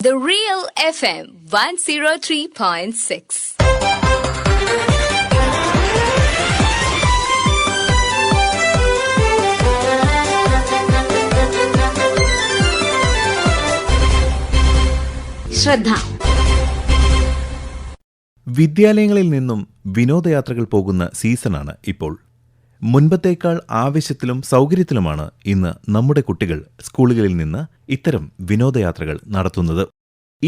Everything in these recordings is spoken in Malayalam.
The Real FM 103.6. ശ്രദ്ധ. വിദ്യാലയങ്ങളിൽ നിന്നും വിനോദയാത്രകൾ പോകുന്ന സീസണാണ് ഇപ്പോൾ. മുൻപത്തേക്കാൾ ആവേശത്തിലും സൗകര്യത്തിലുമാണ് ഇന്ന് നമ്മുടെ കുട്ടികൾ സ്കൂളുകളിൽ നിന്ന് ഇത്തരം വിനോദയാത്രകൾ നടത്തുന്നത്.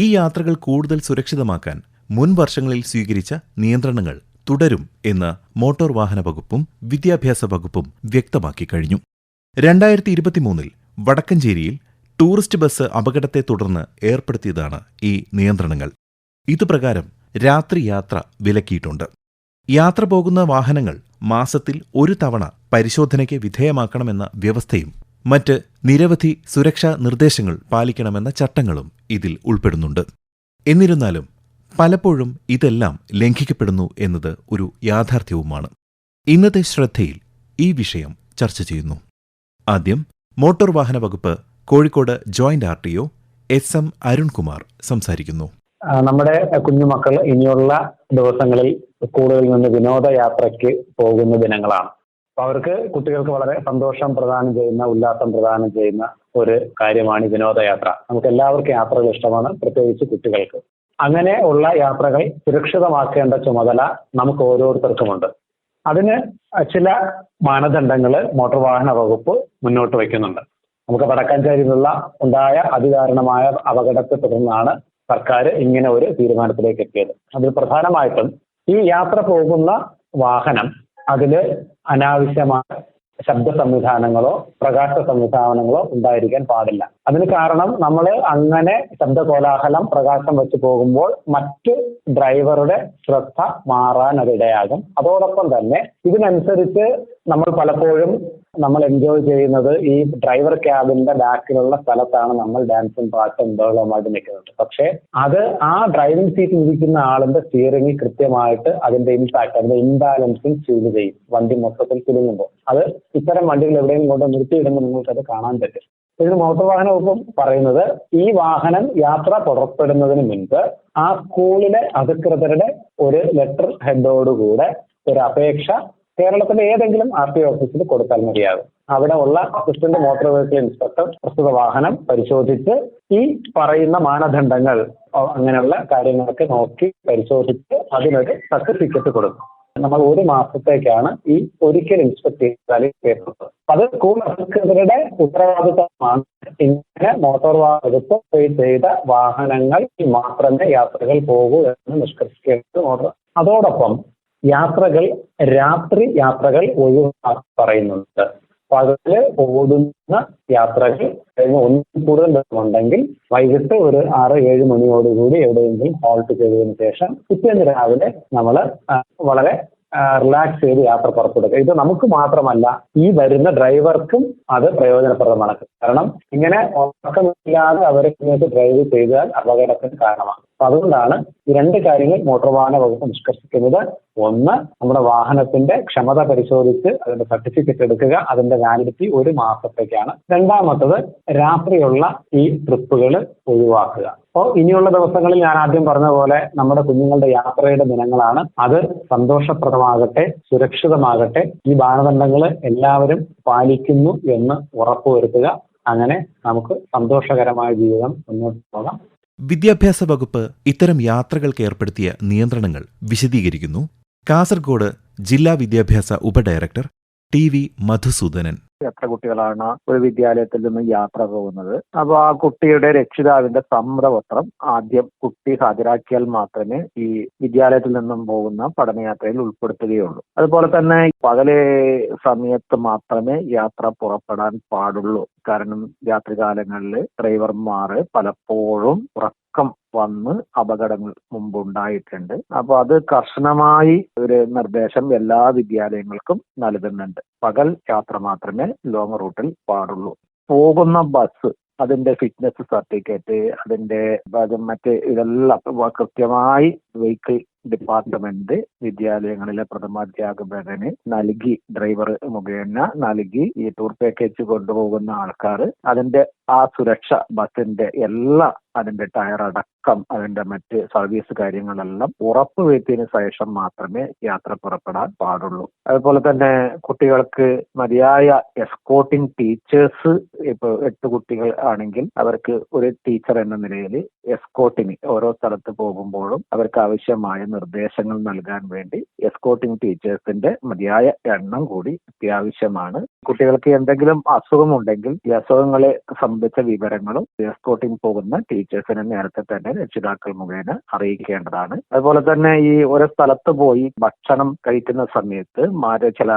ഈ യാത്രകൾ കൂടുതൽ സുരക്ഷിതമാക്കാൻ മുൻ വർഷങ്ങളിൽ സ്വീകരിച്ച നിയന്ത്രണങ്ങൾ തുടരും എന്ന് മോട്ടോർ വാഹന വകുപ്പും വിദ്യാഭ്യാസ വകുപ്പും വ്യക്തമാക്കി കഴിഞ്ഞു. 2023 വടക്കഞ്ചേരിയിൽ ടൂറിസ്റ്റ് ബസ് അപകടത്തെ തുടർന്ന് ഏർപ്പെടുത്തിയതാണ് ഈ നിയന്ത്രണങ്ങൾ. ഇതുപ്രകാരം രാത്രി യാത്ര വിലക്കിയിട്ടുണ്ട്. യാത്ര പോകുന്ന വാഹനങ്ങൾ മാസത്തിൽ ഒരു തവണ പരിശോധനയ്ക്ക് വിധേയമാക്കണമെന്ന വ്യവസ്ഥയും മറ്റ് നിരവധി സുരക്ഷാ നിർദ്ദേശങ്ങൾ പാലിക്കണമെന്ന ചട്ടങ്ങളും ഇതിൽ ഉൾപ്പെടുന്നുണ്ട്. എന്നിരുന്നാലും പലപ്പോഴും ഇതെല്ലാം ലംഘിക്കപ്പെടുന്നു എന്നത് ഒരു യാഥാർത്ഥ്യവുമാണ്. ഇന്നത്തെ ശ്രദ്ധയിൽ ഈ വിഷയം ചർച്ച ചെയ്യുന്നു. ആദ്യം മോട്ടോർ വാഹന വകുപ്പ് Kozhikode joint RTO SM Arunkumar സംസാരിക്കുന്നു. നമ്മുടെ കുഞ്ഞുമക്കൾ ഇനിയുള്ള ദിവസങ്ങളിൽ സ്കൂളുകളിൽ നിന്ന് വിനോദയാത്രയ്ക്ക് പോകുന്ന ദിനങ്ങളാണ്. അപ്പൊ അവർക്ക് കുട്ടികൾക്ക് വളരെ സന്തോഷം പ്രദാനം ചെയ്യുന്ന, ഉല്ലാസം പ്രദാനം ചെയ്യുന്ന ഒരു കാര്യമാണ് ഈ വിനോദയാത്ര. നമുക്ക് എല്ലാവർക്കും യാത്രകൾ ഇഷ്ടമാണ്, പ്രത്യേകിച്ച് കുട്ടികൾക്ക്. അങ്ങനെ ഉള്ള യാത്രകൾ സുരക്ഷിതമാക്കേണ്ട ചുമതല നമുക്ക് ഓരോരുത്തർക്കുമുണ്ട്. അതിന് ചില മാനദണ്ഡങ്ങൾ മോട്ടോർ വാഹന വകുപ്പ് മുന്നോട്ട് വയ്ക്കുന്നുണ്ട്. നമുക്ക് വടക്കഞ്ചേരിയിലുള്ള ഉണ്ടായ അതിദാരുണമായ അപകടത്തെ തുടർന്നാണ് സർക്കാർ ഇങ്ങനെ ഒരു തീരുമാനത്തിലേക്ക് എത്തിയത്. അതിൽ പ്രധാനമായിട്ടും ഈ യാത്ര പോകുന്ന വാഹനം അതില് അനാവശ്യമായ ശബ്ദ സംവിധാനങ്ങളോ പ്രകാശ സംവിധാനങ്ങളോ ഉണ്ടായിരിക്കാൻ പാടില്ല. അതിന് കാരണം നമ്മൾ അങ്ങനെ ശബ്ദ കോലാഹലം പ്രകാശം വെച്ച് പോകുമ്പോൾ മറ്റ് ഡ്രൈവറുടെ ശ്രദ്ധ മാറാൻ അതിടയാകും. അതോടൊപ്പം തന്നെ ഇതിനനുസരിച്ച് നമ്മൾ പലപ്പോഴും നമ്മൾ എൻജോയ് ചെയ്യുന്നത് ഈ ഡ്രൈവർ ക്യാബിന്റെ ബാക്കിലുള്ള സ്ഥലത്താണ് നമ്മൾ ഡാൻസും പാട്ടും ബഹളവുമായിട്ട് നിൽക്കുന്നത്. പക്ഷേ അത് ആ ഡ്രൈവിംഗ് സീറ്റിൽ ഇരിക്കുന്ന ആളിന്റെ സ്റ്റിയറിംഗിൽ കൃത്യമായിട്ട് അതിന്റെ ഇമ്പാക്ട്, അതിന്റെ ഇംബാലൻസിങ് ഫീൽ ചെയ്യും. വണ്ടി മൊത്തത്തിൽ കുലുങ്ങുമ്പോൾ അത് ഇത്തരം വണ്ടികൾ എവിടെയും കൊണ്ട് നിർത്തിയിടുമ്പോൾ നിങ്ങൾക്കത് കാണാൻ പറ്റും. ഇതിന് മോട്ടോർ വാഹന വകുപ്പും പറയുന്നത് ഈ വാഹനം യാത്ര പുറപ്പെടുന്നതിന് മുൻപ് ആ സ്കൂളിലെ അധികൃതരുടെ ഒരു ലെറ്റർ ഹെഡോടുകൂടെ ഒരു അപേക്ഷ കേരളത്തിലെ ഏതെങ്കിലും RTO ഓഫീസിൽ കൊടുത്താൽ മതിയാകും. അവിടെ ഉള്ള അസിസ്റ്റന്റ് മോട്ടോർ വെഹിക്കിൾ ഇൻസ്പെക്ടർ പ്രസ്തുത വാഹനം പരിശോധിച്ച് ഈ പറയുന്ന മാനദണ്ഡങ്ങൾ അങ്ങനെയുള്ള കാര്യങ്ങളൊക്കെ നോക്കി പരിശോധിച്ച് അതിനൊരു സർട്ടിഫിക്കറ്റ് കൊടുക്കും. നമ്മൾ 1 മാസത്തേക്കാണ് ഈ ഒരിക്കൽ ഇൻസ്പെക്ട് ചെയ്താൽ കേൾക്കുന്നത്. അത് സ്കൂൾ അധികൃതരുടെ ഉത്തരവാദിത്തമാണ്. ഇങ്ങനെ മോട്ടോർ വാഹന വകുപ്പ് ചെയ്ത വാഹനങ്ങൾ മാത്രമേ യാത്രകൾ പോകൂ എന്ന് നിഷ്കർഷിക്കേണ്ടത്. അതോടൊപ്പം യാത്രകൾ രാത്രി യാത്രകൾ ഒഴിവാക്കി പറയുന്നുണ്ട്. പകല് ഓടുന്ന യാത്രകൾ ഒന്നിൽ കൂടുതൽ ഉണ്ടെങ്കിൽ വൈകിട്ട് ഒരു 6-7 മണിയോടുകൂടി എവിടെയെങ്കിലും ഹോൾട്ട് ചെയ്തതിനു ശേഷം പിറ്റേന്ന് രാവിലെ നമ്മൾ വളരെ റിലാക്സ് ചെയ്ത് യാത്ര പുറപ്പെടുക. ഇത് നമുക്ക് മാത്രമല്ല, ഈ വരുന്ന ഡ്രൈവർക്കും അത് പ്രയോജനപ്രദമാണ്. കാരണം ഇങ്ങനെ ഉറക്കമില്ലാതെ അവരെ ഡ്രൈവ് ചെയ്താൽ അപകടത്തിന് കാരണമാണ്. അപ്പൊ അതുകൊണ്ടാണ് ഈ 2 കാര്യങ്ങൾ മോട്ടോർ വാഹന വകുപ്പ് നിഷ്കർഷിക്കുന്നത്. ഒന്ന്, നമ്മുടെ വാഹനത്തിന്റെ ക്ഷമത പരിശോധിച്ച് അതിന്റെ സർട്ടിഫിക്കറ്റ് എടുക്കുക. അതിന്റെ വാലിഡിറ്റി 1 മാസത്തേക്കാണ്. രണ്ടാമത്തത്, രാത്രിയുള്ള ഈ ട്രിപ്പുകൾ ഒഴിവാക്കുക. അപ്പോൾ ഇനിയുള്ള ദിവസങ്ങളിൽ ഞാൻ ആദ്യം പറഞ്ഞ പോലെ നമ്മുടെ കുഞ്ഞുങ്ങളുടെ യാത്രയുടെ ദിനങ്ങളാണ്. അത് സന്തോഷപ്രദമാകട്ടെ, സുരക്ഷിതമാകട്ടെ. ഈ മാനദണ്ഡങ്ങൾ എല്ലാവരും പാലിക്കുന്നു എന്ന് ഉറപ്പുവരുത്തുക. അങ്ങനെ നമുക്ക് സന്തോഷകരമായ ജീവിതം മുന്നോട്ട് പോകാം. വിദ്യാഭ്യാസ വകുപ്പ് ഇത്തരം യാത്രകൾക്ക് ഏർപ്പെടുത്തിയ നിയന്ത്രണങ്ങൾ വിശദീകരിക്കുന്നു കാസർഗോഡ് ജില്ലാ വിദ്യാഭ്യാസ ഉപഡയറക്ടർ TV മധുസൂദനൻ. എത്ര കുട്ടികളാണ് ഒരു വിദ്യാലയത്തിൽ നിന്ന് യാത്ര പോകുന്നത്? അപ്പൊ ആ കുട്ടിയുടെ രക്ഷിതാവിന്റെ സമ്മതപത്രം ആദ്യം കുട്ടി ഹാജരാക്കിയാൽ മാത്രമേ ഈ വിദ്യാലയത്തിൽ നിന്നും പോകുന്ന പഠനയാത്രയിൽ ഉൾപ്പെടുത്തുകയുള്ളൂ. അതുപോലെ തന്നെ പകല് സമയത്ത് മാത്രമേ യാത്ര പുറപ്പെടാൻ പാടുള്ളൂ. കാരണം രാത്രികാലങ്ങളിൽ ഡ്രൈവർമാർ പലപ്പോഴും ഉറക്കം വന്ന് അപകടങ്ങൾ മുമ്പുണ്ടായിട്ടുണ്ട്. അപ്പൊ അത് കർശനമായി ഒരു നിർദ്ദേശം എല്ലാ വിദ്യാലയങ്ങൾക്കും നൽകുന്നുണ്ട്. പകൽ യാത്ര മാത്രമേ ലോങ് റൂട്ടിൽ പാടുള്ളൂ. പോകുന്ന ബസ് അതിന്റെ ഫിറ്റ്നസ് സർട്ടിഫിക്കറ്റ്, അതിന്റെ മറ്റ് ഇതെല്ലാം കൃത്യമായി വെഹിക്കിൾ ഡിപ്പാർട്ട്മെന്റ് വിദ്യാലയങ്ങളിലെ പ്രഥമാധ്യാപകന് നൽകി, ഡ്രൈവർ മുഖേന നൽകി ഈ ടൂർ പാക്കേജ് കൊണ്ടുപോകുന്ന ആൾക്കാർ അതിന്റെ ആ സുരക്ഷ, ബസിന്റെ എല്ലാ അതിന്റെ ടയർ അടക്കം അതിന്റെ മറ്റ് സർവീസ് കാര്യങ്ങളെല്ലാം ഉറപ്പുവരുത്തിയതിനു ശേഷം മാത്രമേ യാത്ര പുറപ്പെടാൻ പാടുള്ളൂ. അതുപോലെ തന്നെ കുട്ടികൾക്ക് മതിയായ എസ്കോർട്ടിംഗ് ടീച്ചേഴ്സ്, ഇപ്പൊ 8 കുട്ടികൾ ആണെങ്കിൽ അവർക്ക് ഒരു ടീച്ചർ എന്ന നിലയിൽ എസ്കോർട്ടിന് ഓരോ സ്ഥലത്ത് പോകുമ്പോഴും അവർക്ക് ആവശ്യമായ നിർദ്ദേശങ്ങൾ നൽകാൻ വേണ്ടി എസ്കോർട്ടിംഗ് ടീച്ചേഴ്സിന്റെ മതിയായ എണ്ണം കൂടി അത്യാവശ്യമാണ്. കുട്ടികൾക്ക് എന്തെങ്കിലും അസുഖമുണ്ടെങ്കിൽ ഈ അസുഖങ്ങളെ സംബന്ധിച്ച വിവരങ്ങളും എസ്കോർട്ടിംഗ് പോകുന്ന ടീച്ചേഴ്സിനെ നേരത്തെ തന്നെ രക്ഷിതാക്കൾ മുഖേന അറിയിക്കേണ്ടതാണ്. അതുപോലെ തന്നെ ഈ ഓരോ സ്ഥലത്ത് പോയി ഭക്ഷണം കഴിക്കുന്ന സമയത്ത് ചില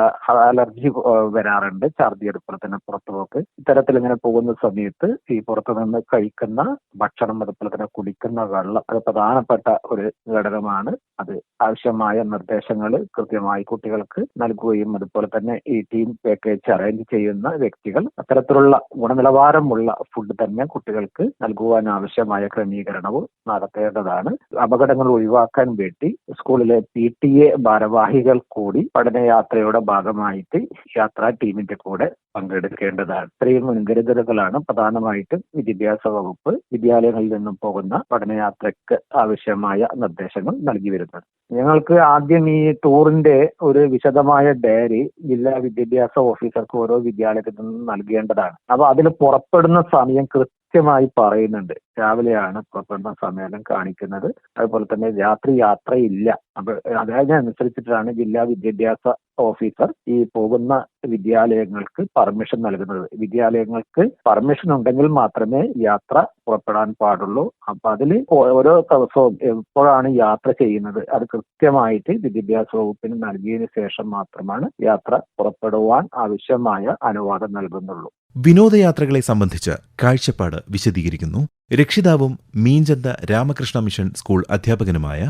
അലർജി വരാറുണ്ട്, ഛർദി, അതുപോലെ തന്നെ പുറത്തുപോക്ക്. ഇത്തരത്തിൽ ഇങ്ങനെ പോകുന്ന സമയത്ത് ഈ പുറത്തുനിന്ന് കഴിക്കുന്ന ഭക്ഷണം, അതുപോലെ തന്നെ കുടിക്കുന്ന വെള്ളം, അത് പ്രധാനപ്പെട്ട ഒരു ഘടകമാണ്. അത് ആവശ്യമായ നിർദ്ദേശങ്ങൾ കൃത്യമായി കുട്ടികൾക്ക് നൽകുകയും അതുപോലെ തന്നെ ഈ ടീം പാക്കേജ് അറേഞ്ച് ചെയ്യുന്ന വ്യക്തികൾ അത്തരത്തിലുള്ള ഗുണനിലവാരമുള്ള ഫുഡ് തന്നെ കുട്ടികൾക്ക് നൽകുവാൻ ആവശ്യമായ ക്രമീകരണവും നടത്തേണ്ടതാണ്. അപകടങ്ങൾ ഒഴിവാക്കാൻ വേണ്ടി സ്കൂളിലെ PTA ഭാരവാഹികൾ കൂടി പഠനയാത്രയുടെ ഭാഗമായിട്ട് യാത്രാ ടീമിന്റെ കൂടെ പങ്കെടുക്കേണ്ടതാണ്. ഇത്രയും മുൻകരുതലുകളാണ് പ്രധാനമായിട്ടും വിദ്യാഭ്യാസ വകുപ്പ് വിദ്യാലയങ്ങളിൽ നിന്നും പോകുന്ന പഠനയാത്രയ്ക്ക് ആവശ്യമായ നിർദ്ദേശങ്ങൾ നൽകി വരുന്നത്. ഞങ്ങൾക്ക് ആദ്യം ഈ ടൂറിന്റെ ഒരു വിശദമായ ഡയറി ജില്ലാ വിദ്യാഭ്യാസ ഓഫീസർക്ക് ഓരോ വിദ്യാലയത്തിൽ നിന്നും നൽകേണ്ടതാണ്. അപ്പൊ അതിൽ പുറപ്പെടുന്ന സമയം കൃത്യമായി പറയുന്നുണ്ട്. രാവിലെയാണ് പുറപ്പെടുന്ന സമയം കാണിക്കുന്നത്. അതുപോലെ തന്നെ രാത്രി യാത്രയില്ല. അപ്പൊ അതിനനുസരിച്ചിട്ടാണ് ജില്ലാ വിദ്യാഭ്യാസ ഓഫീസർ ഈ പോകുന്ന വിദ്യാലയങ്ങൾക്ക് പെർമിഷൻ നൽകുന്നത്. വിദ്യാലയങ്ങൾക്ക് പെർമിഷൻ ഉണ്ടെങ്കിൽ മാത്രമേ യാത്ര പുറപ്പെടാൻ പാടുള്ളൂ. അപ്പൊ അതിൽ ഓരോ ദിവസവും എപ്പോഴാണ് യാത്ര ചെയ്യുന്നത് അത് കൃത്യമായിട്ട് വിദ്യാഭ്യാസ വകുപ്പിന് നൽകിയതിനു ശേഷം മാത്രമാണ് യാത്ര പുറപ്പെടുവാൻ ആവശ്യമായ അനുവാദം നൽകുന്നുള്ളൂ. വിനോദയാത്രകളെ സംബന്ധിച്ച് കാഴ്ചപ്പാട് വിശദീകരിക്കുന്നു രക്ഷിതാവും മീഞ്ചന്ത രാമകൃഷ്ണ മിഷൻ സ്കൂൾ അധ്യാപകനുമായ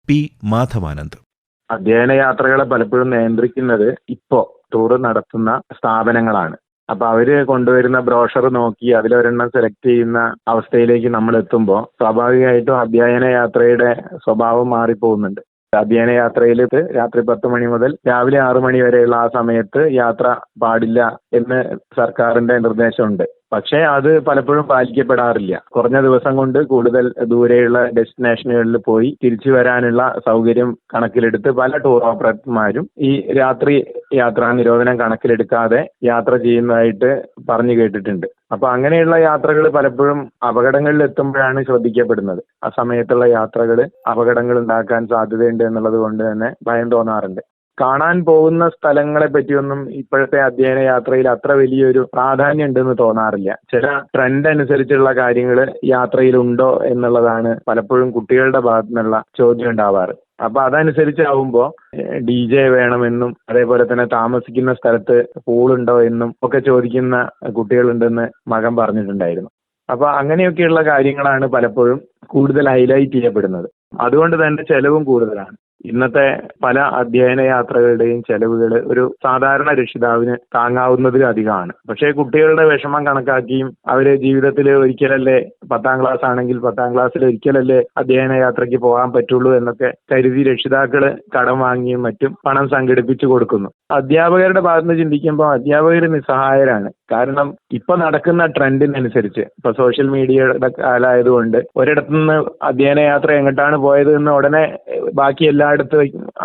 P. മാധവാനന്ദ്. അധ്യയന യാത്രകളെ പലപ്പോഴും നിയന്ത്രിക്കുന്നത് ഇപ്പോ ടൂർ നടത്തുന്ന സ്ഥാപനങ്ങളാണ്. അപ്പൊ അവര് കൊണ്ടുവരുന്ന ബ്രോഷർ നോക്കി അതിലൊരെണ്ണം സെലക്ട് ചെയ്യുന്ന അവസ്ഥയിലേക്ക് നമ്മൾ എത്തുമ്പോൾ സ്വാഭാവികമായിട്ടും അധ്യയന യാത്രയുടെ സ്വഭാവം മാറിപ്പോകുന്നുണ്ട്. അധ്യയന യാത്രയിൽ രാത്രി 10 മണി മുതൽ രാവിലെ 6 മണി വരെയുള്ള ആ സമയത്ത് യാത്ര പാടില്ല എന്ന് സർക്കാരിന്റെ നിർദ്ദേശമുണ്ട്. പക്ഷേ അത് പലപ്പോഴും പാലിക്കപ്പെടാറില്ല. കുറഞ്ഞ ദിവസം കൊണ്ട് കൂടുതൽ ദൂരെയുള്ള ഡെസ്റ്റിനേഷനുകളിൽ പോയി തിരിച്ചു വരാനുള്ള സൗകര്യം കണക്കിലെടുത്ത് പല ടൂർ ഓപ്പറേറ്റർമാരും ഈ രാത്രി യാത്രാ നിരോധനം കണക്കിലെടുക്കാതെ യാത്ര ചെയ്യുന്നതായിട്ട് പറഞ്ഞു കേട്ടിട്ടുണ്ട്. അപ്പൊ അങ്ങനെയുള്ള യാത്രകൾ പലപ്പോഴും അപകടങ്ങളിൽ എത്തുമ്പോഴാണ് ശ്രദ്ധിക്കപ്പെടുന്നത്. ആ സമയത്തുള്ള യാത്രകൾ അപകടങ്ങൾ ഉണ്ടാക്കാൻ സാധ്യതയുണ്ട് എന്നുള്ളത് കൊണ്ട് തന്നെ ഭയം തോന്നാറുണ്ട്. കാണാൻ പോകുന്ന സ്ഥലങ്ങളെ പറ്റിയൊന്നും ഇപ്പോഴത്തെ അധ്യയന യാത്രയിൽ അത്ര വലിയൊരു പ്രാധാന്യം ഉണ്ടെന്ന് തോന്നാറില്ല. ചില ട്രെൻഡ് അനുസരിച്ചുള്ള കാര്യങ്ങൾ യാത്രയിലുണ്ടോ എന്നുള്ളതാണ് പലപ്പോഴും കുട്ടികളുടെ ഭാഗത്തു നിന്നുള്ള ചോദ്യം ഉണ്ടാവാറ്. അപ്പൊ അതനുസരിച്ചാവുമ്പോൾ DJ വേണമെന്നും അതേപോലെ തന്നെ താമസിക്കുന്ന സ്ഥലത്ത് പൂളുണ്ടോ എന്നും ഒക്കെ ചോദിക്കുന്ന കുട്ടികളുണ്ടെന്ന് മകൻ പറഞ്ഞിട്ടുണ്ടായിരുന്നു. അപ്പൊ അങ്ങനെയൊക്കെയുള്ള കാര്യങ്ങളാണ് പലപ്പോഴും കൂടുതൽ ഹൈലൈറ്റ് ചെയ്യപ്പെടുന്നത്. അതുകൊണ്ട് തന്നെ ചെലവും കൂടുതലാണ്. ഇന്നത്തെ പല അധ്യയന യാത്രകളുടെയും ചെലവുകൾ ഒരു സാധാരണ രക്ഷിതാവിന് താങ്ങാവുന്നതിലധികമാണ്. പക്ഷേ കുട്ടികളുടെ വിഷമം കണക്കാക്കിയും അവര് ജീവിതത്തിൽ ഒരിക്കലല്ലേ 10ാം ക്ലാസ് ആണെങ്കിൽ 10ാം ക്ലാസ്സിൽ ഒരിക്കലല്ലേ അധ്യയന യാത്രയ്ക്ക് പോകാൻ പറ്റുള്ളൂ എന്നൊക്കെ കരുതി രക്ഷിതാക്കള് കടം വാങ്ങിയും മറ്റും പണം സംഘടിപ്പിച്ചു കൊടുക്കുന്നു. അധ്യാപകരുടെ ഭാഗത്ത് ചിന്തിക്കുമ്പോൾ അധ്യാപകർ നിസ്സഹായരാണ്. കാരണം ഇപ്പൊ നടക്കുന്ന ട്രെൻഡിനനുസരിച്ച് ഇപ്പൊ സോഷ്യൽ മീഡിയയുടെ കാലമായതുകൊണ്ട് ഒരിടത്തുനിന്ന് അധ്യയന യാത്ര എങ്ങോട്ടാണ് പോയത് എന്ന് ഉടനെ ബാക്കി എല്ലായിടത്തും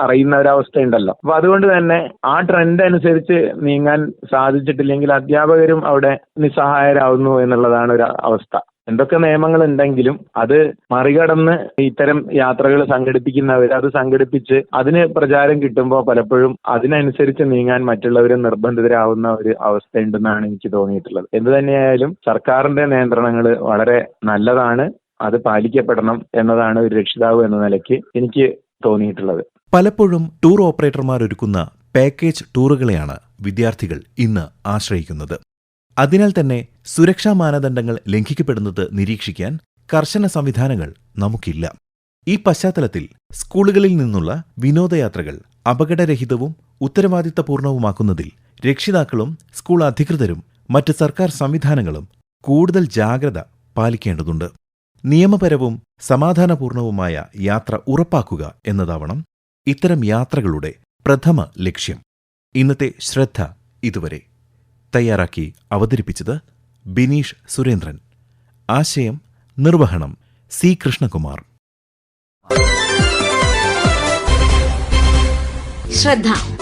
അറിയുന്ന ഒരവസ്ഥ ഉണ്ടല്ലോ. അപ്പൊ അതുകൊണ്ട് തന്നെ ആ ട്രെൻഡ് അനുസരിച്ച് നീങ്ങാൻ സാധിച്ചിട്ടില്ലെങ്കിൽ അധ്യാപകരും അവിടെ നിസ്സഹായരാകുന്നു എന്നുള്ളതാണ് ഒരു അവസ്ഥ. എന്തൊക്കെ നിയമങ്ങൾ ഉണ്ടെങ്കിലും അത് മറികടന്ന് ഇത്തരം യാത്രകൾ സംഘടിപ്പിക്കുന്നവർ അത് സംഘടിപ്പിച്ച് അതിന് പ്രചാരം കിട്ടുമ്പോൾ പലപ്പോഴും അതിനനുസരിച്ച് നീങ്ങാൻ മറ്റുള്ളവരും നിർബന്ധിതരാകുന്ന ഒരു അവസ്ഥയുണ്ടെന്നാണ് എനിക്ക് തോന്നിയിട്ടുള്ളത്. എന്ത് തന്നെയായാലും സർക്കാരിന്റെ നിയന്ത്രണങ്ങൾ വളരെ നല്ലതാണ്. അത് പാലിക്കപ്പെടണം എന്നതാണ് ഒരു രക്ഷിതാവ് എന്ന നിലയ്ക്ക് എനിക്ക് തോന്നിയിട്ടുള്ളത്. പലപ്പോഴും ടൂർ ഓപ്പറേറ്റർമാർ ഒരുക്കുന്ന പാക്കേജ് ടൂറുകളെയാണ് വിദ്യാർത്ഥികൾ ഇന്ന് ആശ്രയിക്കുന്നത്. അതിനാൽ തന്നെ സുരക്ഷാ മാനദണ്ഡങ്ങൾ ലംഘിക്കപ്പെടുന്നത് നിരീക്ഷിക്കാൻ കർശന സംവിധാനങ്ങൾ നമുക്കില്ല. ഈ പശ്ചാത്തലത്തിൽ സ്കൂളുകളിൽ നിന്നുള്ള വിനോദയാത്രകൾ അപകടരഹിതവും ഉത്തരവാദിത്തപൂർണവുമാക്കുന്നതിൽ രക്ഷിതാക്കളും സ്കൂൾ അധികൃതരും മറ്റ് സർക്കാർ സംവിധാനങ്ങളും കൂടുതൽ ജാഗ്രത പാലിക്കേണ്ടതുണ്ട്. നിയമപരവും സമാധാനപൂർണവുമായ യാത്ര ഉറപ്പാക്കുക എന്നതാവണം ഇത്തരം യാത്രകളുടെ പ്രഥമ ലക്ഷ്യം. ഇന്നത്തെ ശ്രദ്ധ ഇതുവരെ. തയ്യാറാക്കി അവതരിപ്പിച്ചത് ബിനീഷ് സുരേന്ദ്രൻ. ആശയം നിർവഹണം സി കൃഷ്ണകുമാർ. ശ്രദ്ധ.